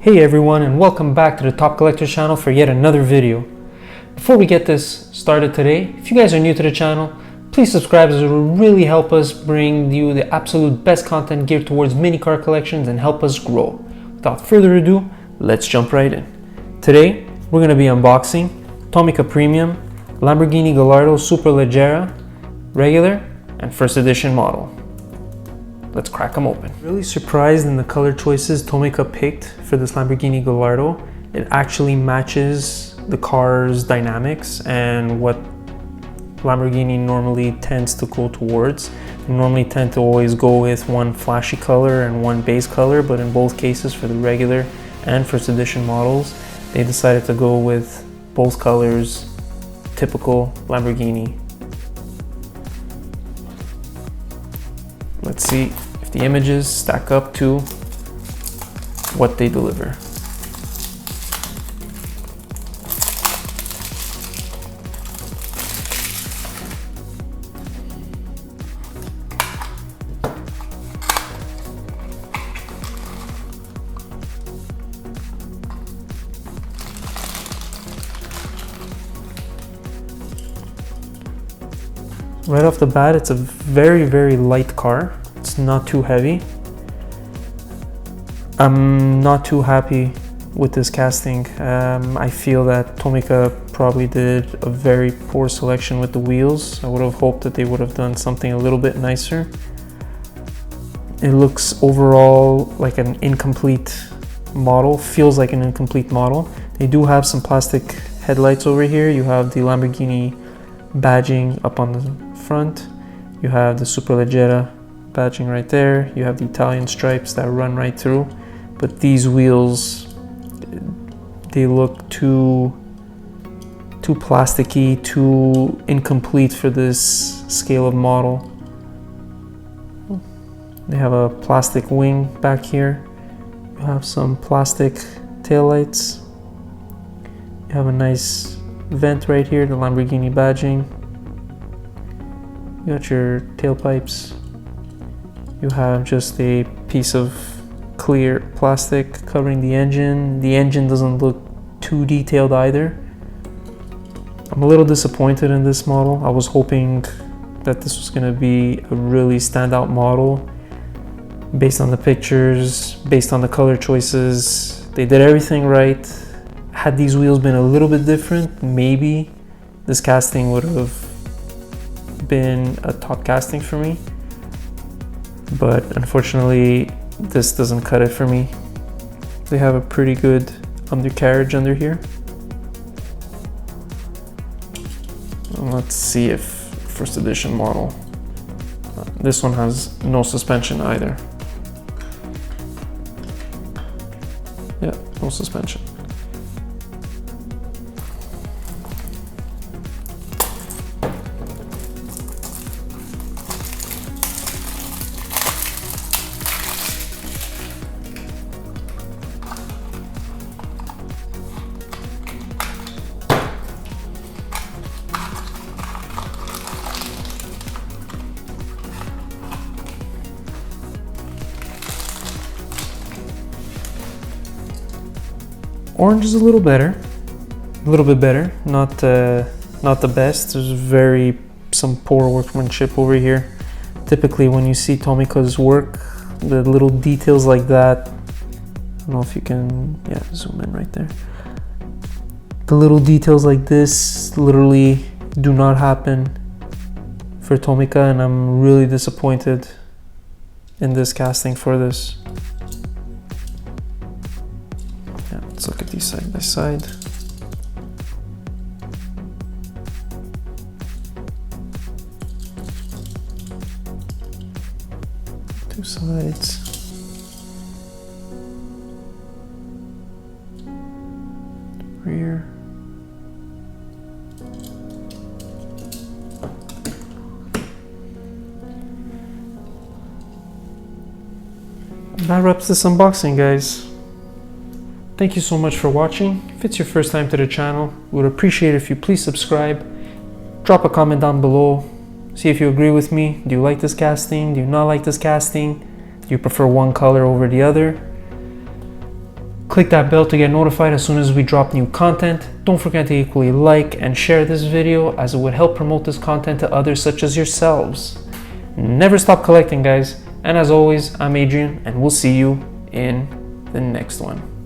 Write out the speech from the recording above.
Hey everyone, and welcome back to the Top Collector channel for yet another video. Before we get this started today, if you guys are new to the channel, please subscribe as it will really help us bring you the absolute best content geared towards mini car collections and help us grow. Without further ado, let's jump right in. Today, we're going to be unboxing Tomica Premium, Lamborghini Gallardo Superleggera, regular and first edition model. Let's crack them open. Really surprised in the color choices Tomica picked for this Lamborghini Gallardo. It actually matches the car's dynamics and what Lamborghini normally tends to go towards. They normally tend to always go with one flashy color and one base color, but in both cases for the regular and first edition models, they decided to go with both colors, typical Lamborghini. Let's see if the images stack up to what they deliver. Right off the bat, it's a very light car. It's not too heavy. I'm not too happy with this casting. I feel that Tomica probably did a very poor selection with the wheels. I would have hoped that they would have done something a little bit nicer. It looks overall like an incomplete model, feels like an incomplete model. They do have some plastic headlights over here. You have the Lamborghini badging up on the front. You have the Superleggera badging right there. You have the Italian stripes that run right through. But these wheels, they look too plasticky, too incomplete for this scale of model. They have a plastic wing back here. You have some plastic taillights. You have a nice vent right here, the Lamborghini badging. You got your tailpipes. You have just a piece of clear plastic covering the engine. The engine doesn't look too detailed either. I'm a little disappointed in this model. I was hoping that this was going to be a really standout model based on the pictures, based on the color choices. They did everything right. Had these wheels been a little bit different, maybe this casting would have been a top casting for me. But unfortunately, this doesn't cut it for me. They have a pretty good undercarriage under here. Let's see if first edition model. This one has no suspension either. Yeah, no suspension. Orange is a little better, a little bit better. Not the best. There's some poor workmanship over here. Typically, when you see Tomica's work, the little details like that. I don't know if you can, yeah, zoom in right there. The little details like this literally do not happen for Tomica, and I'm really disappointed in this casting for this. Let's look at these side by side. Two sides. Rear. That wraps this unboxing, guys. Thank you so much for watching. If it's your first time to the channel, we would appreciate it if you please subscribe. Drop a comment down below. See if you agree with me. Do you like this casting? Do you not like this casting? Do you prefer one color over the other? Click that bell to get notified as soon as we drop new content. Don't forget to equally like and share this video, as it would help promote this content to others such as yourselves. Never stop collecting, guys. And as always, I'm Adrian, and we'll see you in the next one.